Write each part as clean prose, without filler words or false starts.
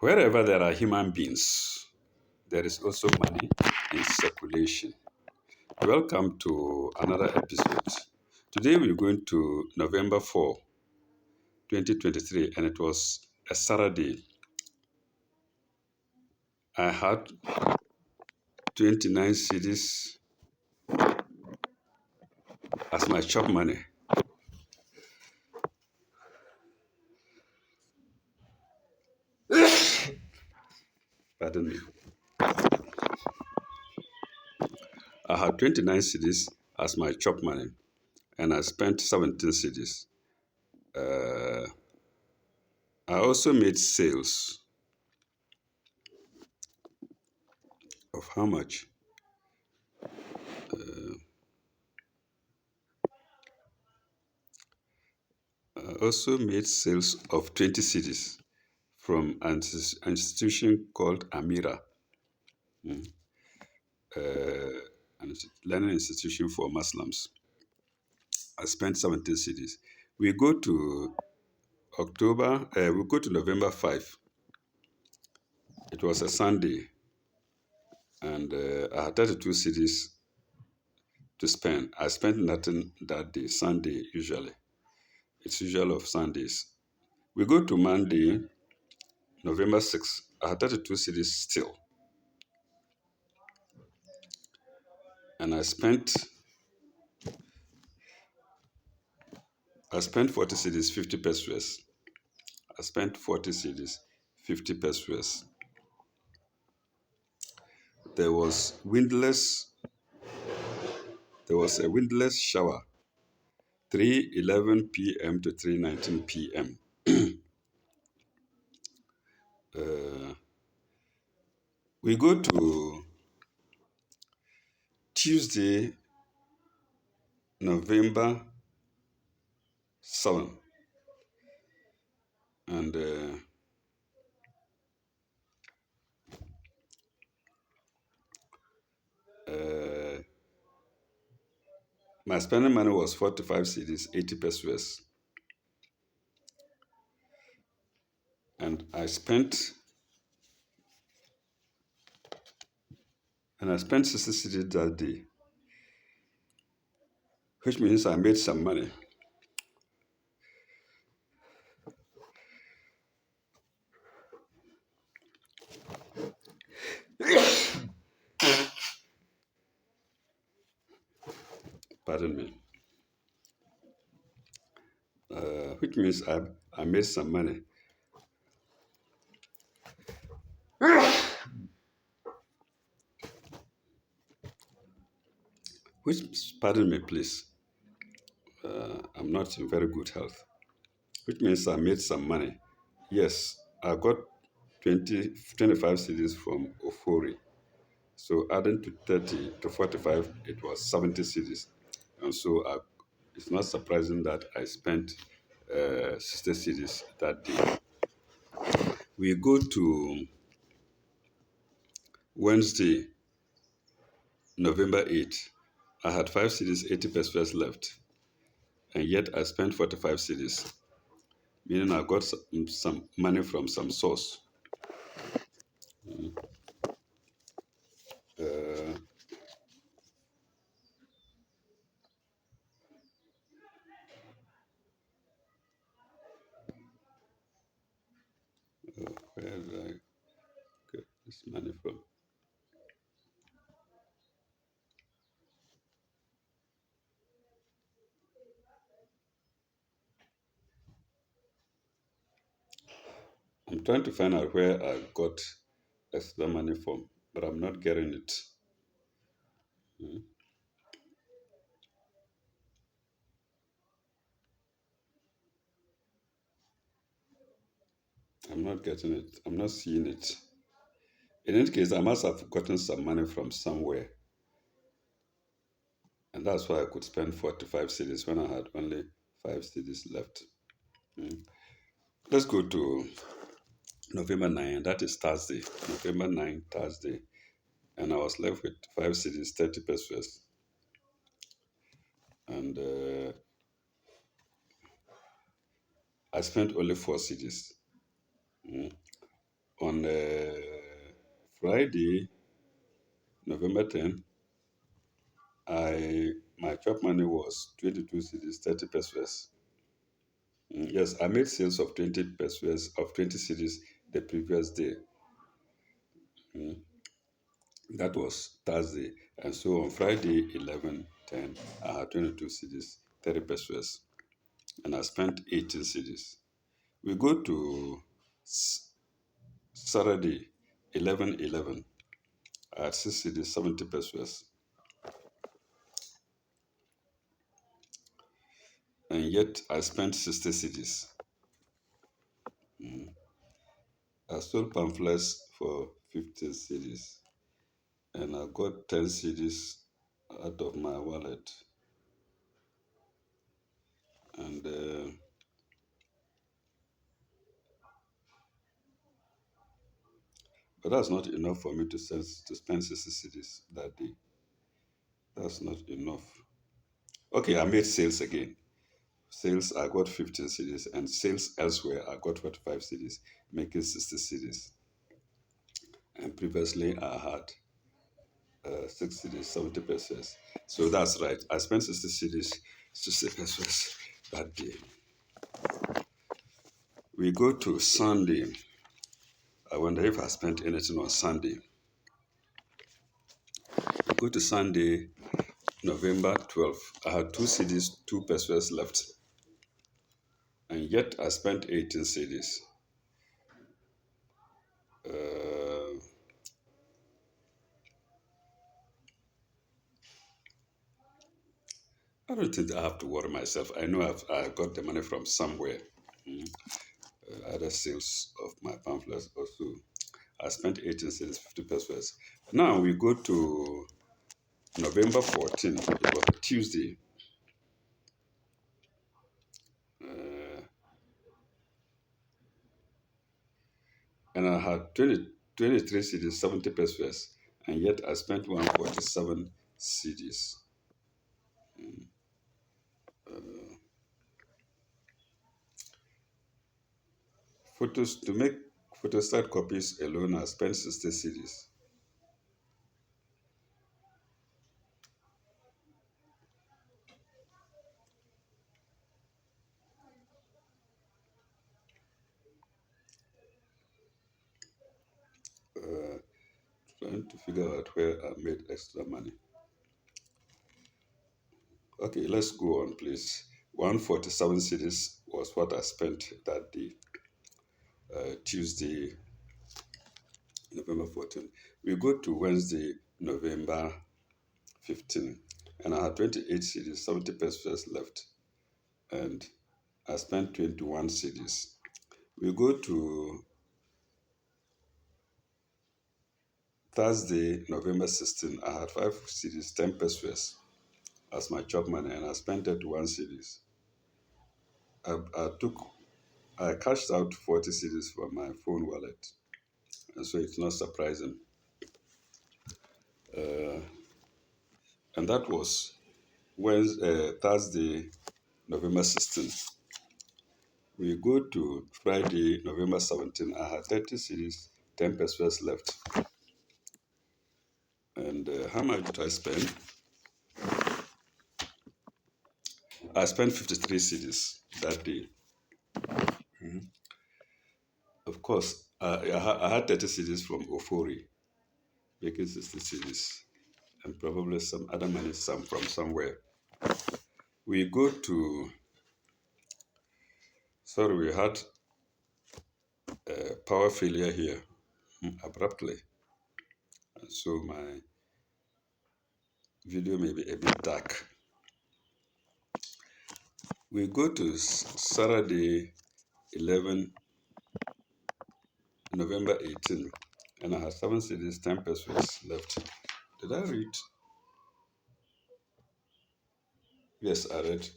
Wherever there are human beings, there is also money in circulation. Welcome to another episode. Today we're going to November 4, 2023, and it was a Saturday. I had 29 cedis as my chop money. Pardon me. I had 29 cedis as my chop money, and I spent 17 cedis. Uh, I also made sales of how much? I also made sales of 20 cedis from an institution called Amira, an learning institution for Muslims. I spent 17 cedis. We go to we go to November 5. It was a Sunday, and I had 32 cedis to spend. I spent nothing that day, Sunday usually. It's usual of Sundays. We go to Monday, November 6. I had 32 cedis still, and I spent 40 cedis, 50 pesos. I spent 40 cedis, 50 pesos. There was windless. There was a windless shower, 3:11 p.m. to 3:19 p.m. We go to Tuesday, November 7, and uh, my spending money was 45 cedis, 80 pesos, and I spent 60 cedis that day, which means I made some money. Pardon me. Which means I made some money. Pardon me, please. I'm not in very good health. Which means I made some money. Yes, I got 25 cedis from Ofori. So adding to 30 to 45, it was 70 cedis. And so it's not surprising that I spent 60 cedis that day. We go to Wednesday, November 8. I had 5 cedis, 80 pesos left. And yet I spent 45 cedis, meaning I got some money from some source. Uh, where did I get this money from? I'm trying to find out where I got extra money from, but I'm not getting it. Mm. I'm not getting it. I'm not seeing it. In any case, I must have gotten some money from somewhere, and that's why I could spend 45 cedis when I had only 5 cedis left. Mm. Let's go to November 9. That is Thursday. November 9, Thursday. And I was left with 5 cedis, 30 pesos. And I spent only 4 cedis. Mm. On Friday, November 10, my chop money was 22 cities, 30 pesos. Yes, I made sales of 20 pesos of 20 cities the previous day. Mm, That was Thursday. And so on Friday, 11/10, I had 22 cities, 30 pesos. And I spent 18 cities. We go to Saturday, 11/11. I had 6 cities, 70 pesos. And yet I spent 60 cities. I sold pamphlets for 15 cities. And I got 10 cities out of my wallet. And but that's not enough for me to spend 60 cities that day. That's not enough. Okay, I made sales again. Sales, I got 15 cities, and sales elsewhere, I got 45 cities, making 60 cities. And previously, I had 6 cities, 70 pesos. So that's right. I spent 60 cities, 60 pesos that day. We go to Sunday. I wonder if I spent anything on Sunday. We go to Sunday, November 12th. I had 2 cities, 2 pesos left. And yet I spent 18 cities. Uh, I don't think I have to worry myself. I know I got the money from somewhere. Mm. Other sales of my pamphlets also. I spent 18 cities, 50 pesos. Now we go to November 14th. It was a Tuesday. Uh, and I had 23 cities, 70 pesos. And yet I spent 147 cities. Photos to make photostat copies alone, I spent 60 cities. Uh, Trying to figure out where I made extra money. Okay, let's go on, please. 147 cities was what I spent that day, Tuesday, November 14. We go to Wednesday, November 15, and I had 28 cities, 70 pesos left, and I spent 21 cities. We go to Thursday, November 16. I had 5 cities, 10 pesos as my chop money, and I spent 31 cities. I cashed out 40 cities from my phone wallet, and so it's not surprising. Uh, and that was Thursday, November 16th. We go to Friday, November 17th. I had 30 cities, 10 pesos left. And how much did I spend? I spent 53 cities that day. Of course, I had 30 cities from Ofori, making 60 cities, and probably some other money, some from somewhere. We go to, sorry, we had power failure here abruptly. And so my video may be a bit dark. We go to Saturday, 11 November 18, and I have 7 cities, 10 pesos left. Did I read? Yes, I read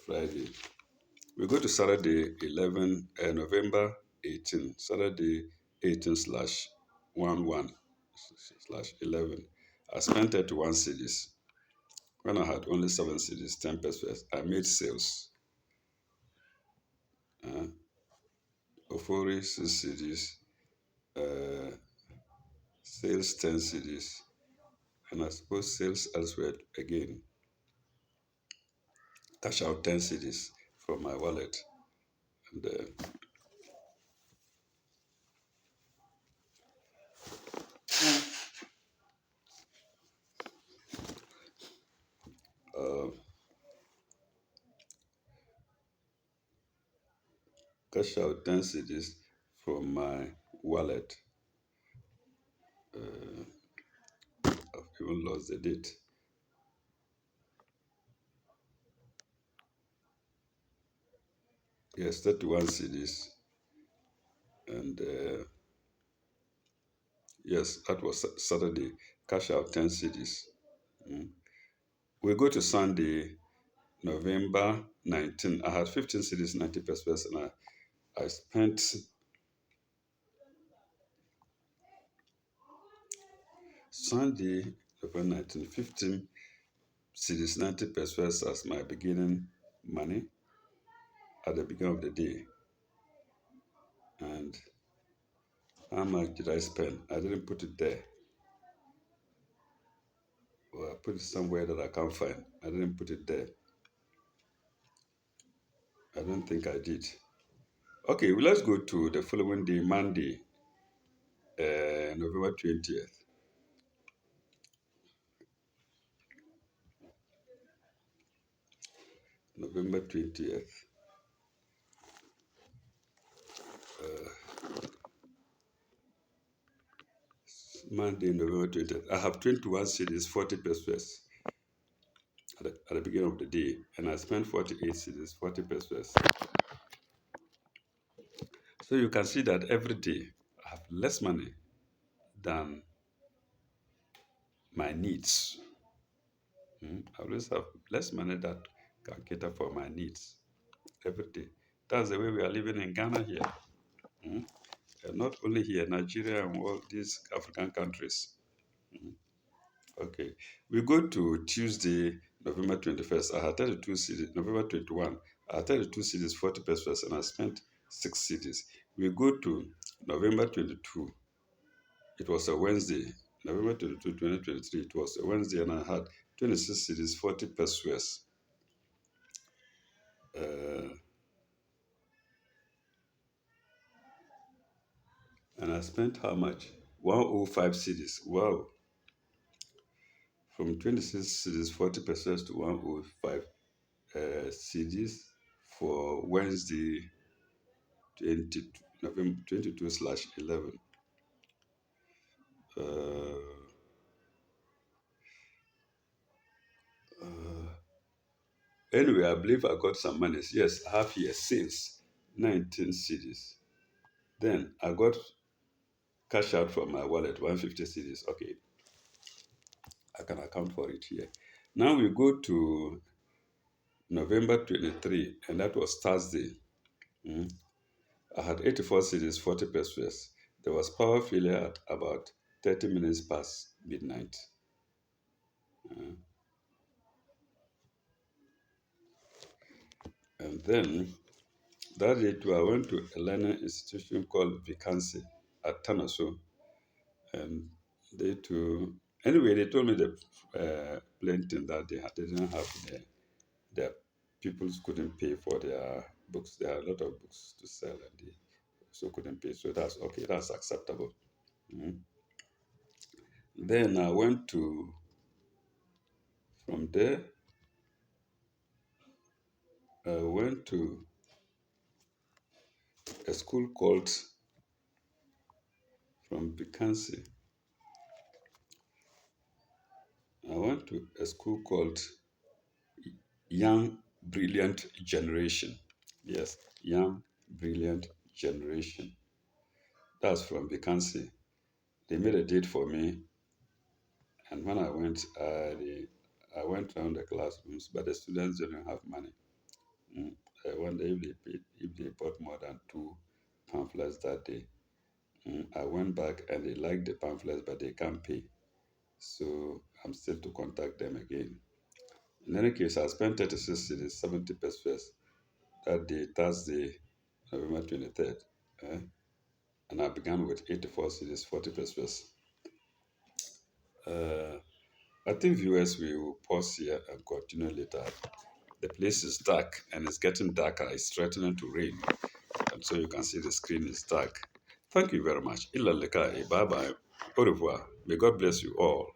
Friday. We go to Saturday, November 18, Saturday 18 slash 11 slash 11. I spent 31 cities. When I had only 7 cities, 10 pesos, I made sales. Ofori, 6 cities, uh, sales 10 cities, and I suppose sales elsewhere again. Cash out 10 cities from my wallet, and uh, cash out 10 cities from my wallet. Uh, I've even lost the date. Yes, 31 cities, and yes, that was Saturday. Cash out 10 cities. Mm. We go to Sunday, November 19. I had 15 cities, 90 pesos, and I spent Sunday, November 19, 15 cities, 90 pesos as my beginning money at the beginning of the day. And how much did I spend? I didn't put it there. Or I put it somewhere that I can't find. I didn't put it there. I don't think I did. Okay, well, let's go to the following day, Monday, November 20th. November 20th. Monday, November 20th. I have 21 cities, 40 pesos at the beginning of the day, and I spent 48 cities, 40 pesos. So you can see that every day I have less money than my needs. I always have less money that can cater for my needs every day. That's the way we are living in Ghana here. Mm. And not only here, Nigeria and all these African countries. Okay. We go to Tuesday, November 21st. I had 32 cities, November 21. I had 32 cities, 40 pesos, and I spent 6 cities. We go to November 22. It was a Wednesday. November 22, 2023. It was a Wednesday, and I had 26 cities, 40 pesos. Uh, and I spent how much? 105 cities. Wow. From 26 cities, 40 pesos to 105 cities for Wednesday, 20, November 22/11. Uh, uh, anyway, I believe I got some money. Yes, I have here since 19 cities. Then I got cash out from my wallet, 150 cities. Okay, I can account for it here. Now we go to November 23, and that was Thursday. Mm. I had 84 cities, 40 pesos. There was power failure at about 30 minutes past midnight. Uh, and then that day too, I went to a learning institution called Vacancy at Tanaso. And they too, anyway, they told me the plain thing that they didn't have their pupils couldn't pay for their books. There are a lot of books to sell and they so couldn't pay. So that's okay, that's acceptable. Mhm. Then I went to, from there, I went to a school called, from Vacancy, I went to a school called Young Brilliant Generation. Yes, Young Brilliant Generation. That's from Vacancy. They made a date for me, and when I went, I went around the classrooms, but the students didn't have money. Mm. I wonder if they bought more than two pamphlets that day. I went back and they liked the pamphlets, but they can't pay. So I'm still to contact them again. In any case, I spent 36 cities, 70 pesos that day, Thursday, November 23rd. Eh? And and I began with 84 cities, 40 pesos. Uh, I think viewers will pause here and continue later. The place is dark and it's getting darker. It's threatening to rain. And so you can see the screen is dark. Thank you very much. Ila lekai. Bye bye. Au revoir. May God bless you all.